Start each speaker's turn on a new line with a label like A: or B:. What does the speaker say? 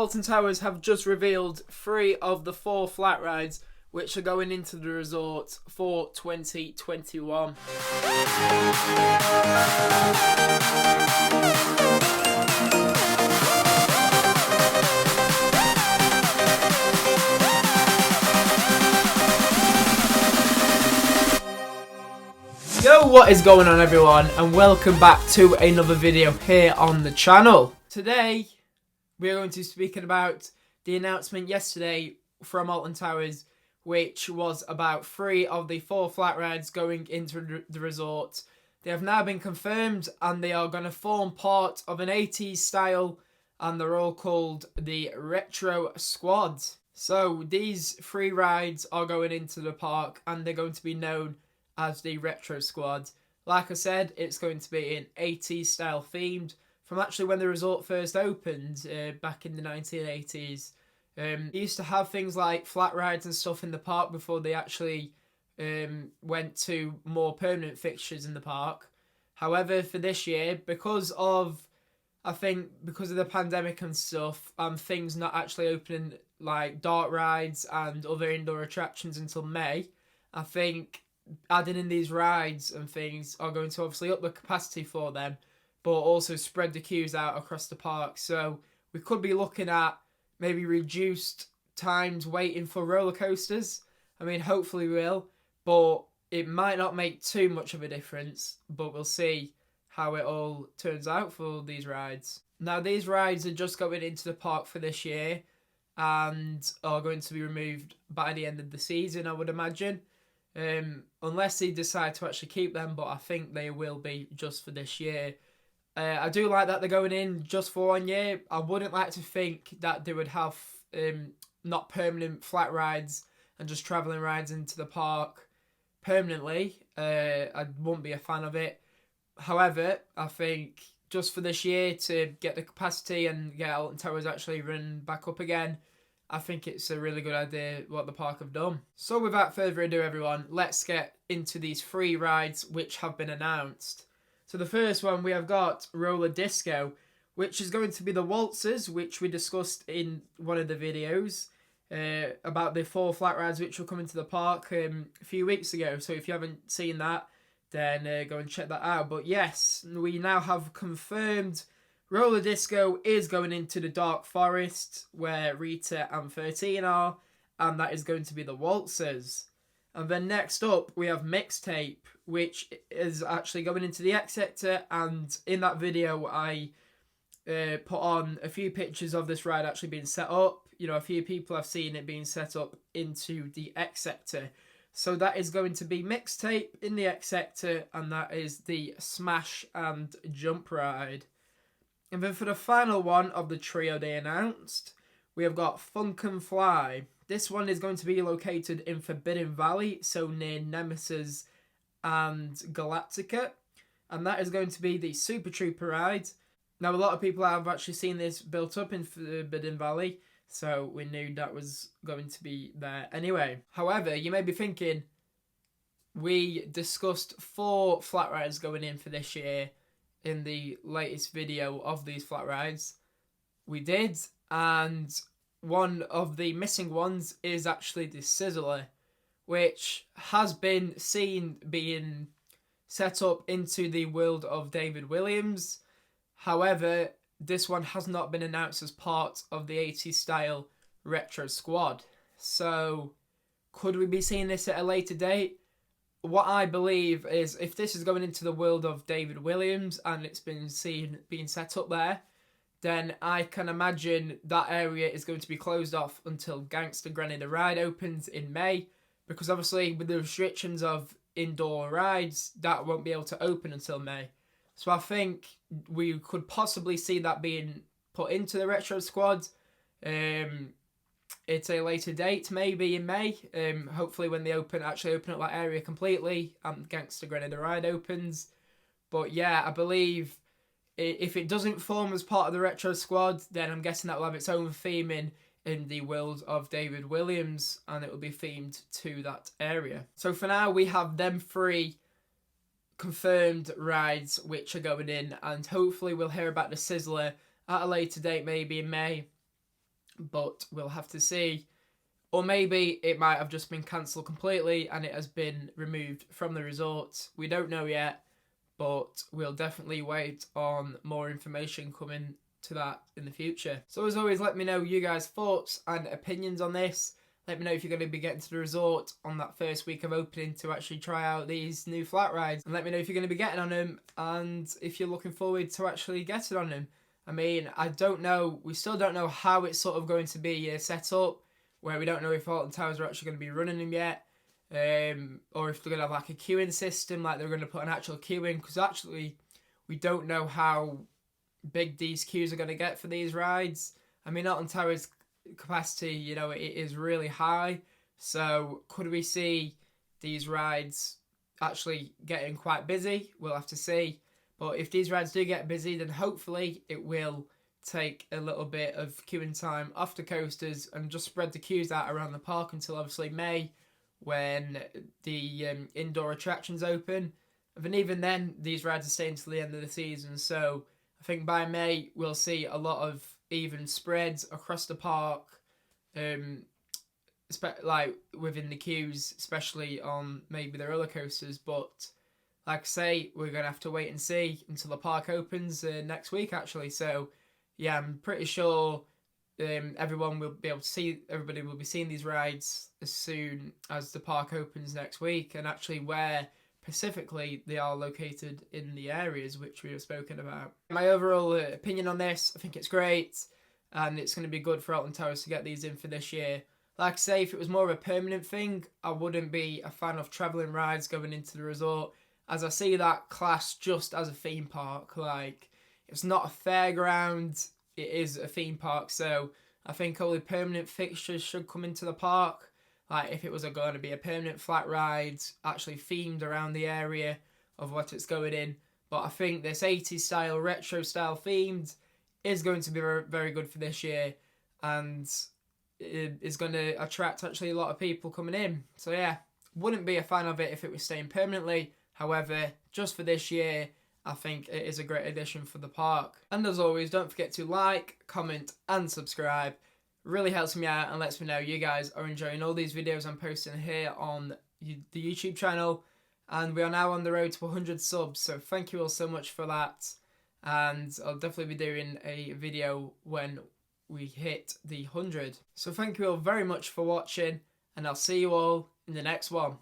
A: Alton Towers have just revealed 3 of the 4 flat rides which are going into the resort for 2021. Yo, what is going on everyone, and welcome back to another video here on the channel. Today we are going to be speaking about the announcement yesterday from Alton Towers, which was about 3 of the 4 flat rides going into the resort. They have now been confirmed and they are going to form part of an 80s style, and they're all called the Retro Squad. So these 3 rides are going into the park and they're going to be known as the Retro Squad. Like I said, it's going to be in 80s style themed from actually when the resort first opened back in the 1980s. They used to have things like flat rides and stuff in the park before they actually went to more permanent fixtures in the park. However, for this year, because of the pandemic and stuff, and things not actually opening like dart rides and other indoor attractions until May, I think adding in these rides and things are going to obviously up the capacity for them, but also spread the queues out across the park. So we could be looking at maybe reduced times waiting for roller coasters. I mean, hopefully we will, but it might not make too much of a difference, but we'll see how it all turns out for these rides. Now, these rides are just going into the park for this year and are going to be removed by the end of the season, I would imagine. Unless they decide to actually keep them, but I think they will be just for this year. I do like that they're going in just for 1 year. I wouldn't like to think that they would have not permanent flat rides and just travelling rides into the park permanently. I wouldn't be a fan of it. However, I think just for this year to get the capacity and get Alton Towers actually run back up again, I think it's a really good idea what the park have done. So without further ado everyone, let's get into these 3 rides which have been announced. So the first one, we have got Roller Disco, which is going to be the waltzers, which we discussed in one of the videos about the 4 flat rides which will come into the park a few weeks ago. So if you haven't seen that, then go and check that out. But yes, we now have confirmed Roller Disco is going into the Dark Forest, where Rita and 13 are, and that is going to be the waltzers. And then next up, we have Mixtape, which is actually going into the X Sector, and in that video, I put on a few pictures of this ride actually being set up. You know, a few people have seen it being set up into the X Sector. So that is going to be Mixtape in the X Sector, and that is the Smash and Jump ride. And then for the final one of the trio they announced, we have got Funk and Fly. This one is going to be located in Forbidden Valley, so near Nemesis and Galactica. And that is going to be the Super Trooper ride. Now, a lot of people have actually seen this built up in Forbidden Valley, so we knew that was going to be there anyway. However, you may be thinking, we discussed 4 flat rides going in for this year in the latest video of these flat rides. We did, and one of the missing ones is actually the Sizzler, which has been seen being set up into the world of David Williams. However, this one has not been announced as part of the 80s style Retro Squad. So could we be seeing this at a later date? What I believe is, if this is going into the world of David Williams and it's been seen being set up there, then I can imagine that area is going to be closed off until Gangsta Granny the Ride opens in May, because obviously with the restrictions of indoor rides, that won't be able to open until May. So I think we could possibly see that being put into the Retro Squad. It's a later date, maybe in May. Hopefully when they actually open up that area completely and Gangsta Granny the Ride opens. But yeah, I believe if it doesn't form as part of the Retro Squad, then I'm guessing that will have its own theming in the world of David Williams, and it will be themed to that area. So for now, we have them 3 confirmed rides which are going in, and hopefully we'll hear about the Sizzler at a later date, maybe in May. but we'll have to see. Or maybe it might have just been cancelled completely and it has been removed from the resort. We don't know yet, but we'll definitely wait on more information coming to that in the future. So as always, let me know you guys' thoughts and opinions on this. Let me know if you're going to be getting to the resort on that first week of opening to actually try out these new flat rides. And let me know if you're going to be getting on them and if you're looking forward to actually getting on them. I mean, I don't know. We still don't know how it's sort of going to be set up, where we don't know if Alton Towers are actually going to be running them yet. Or if they're going to have like a queuing system, like they're going to put an actual queue in, because actually we don't know how big these queues are going to get for these rides. I mean, Alton Towers capacity, you know, it is really high, so could we see these rides actually getting quite busy? We'll have to see. But if these rides do get busy, then hopefully it will take a little bit of queuing time off the coasters and just spread the queues out around the park until obviously May, when the indoor attractions open. And even then, these rides are staying till the end of the season. So I think by May, we'll see a lot of even spreads across the park, like within the queues, especially on maybe the roller coasters. But like I say, we're going to have to wait and see until the park opens next week, actually. So yeah, I'm pretty sure everybody will be seeing these rides as soon as the park opens next week, and actually where specifically they are located in the areas which we have spoken about. My overall opinion on this, I think it's great, and it's going to be good for Alton Towers to get these in for this year. Like I say, if it was more of a permanent thing, I wouldn't be a fan of travelling rides going into the resort, as I see that class just as a theme park. Like, it's not a fairground, it is a theme park, so I think only permanent fixtures should come into the park. Like, if it was going to be a permanent flat ride, actually themed around the area of what it's going in. But I think this 80s style, retro style themed is going to be very good for this year, and it is going to attract actually a lot of people coming in. So yeah, wouldn't be a fan of it if it was staying permanently. However, just for this year, I think it is a great addition for the park. And as always, don't forget to like, comment and subscribe. Really helps me out and lets me know you guys are enjoying all these videos I'm posting here on the YouTube channel. And we are now on the road to 100 subs, so thank you all so much for that. And I'll definitely be doing a video when we hit the 100. So thank you all very much for watching, and I'll see you all in the next one.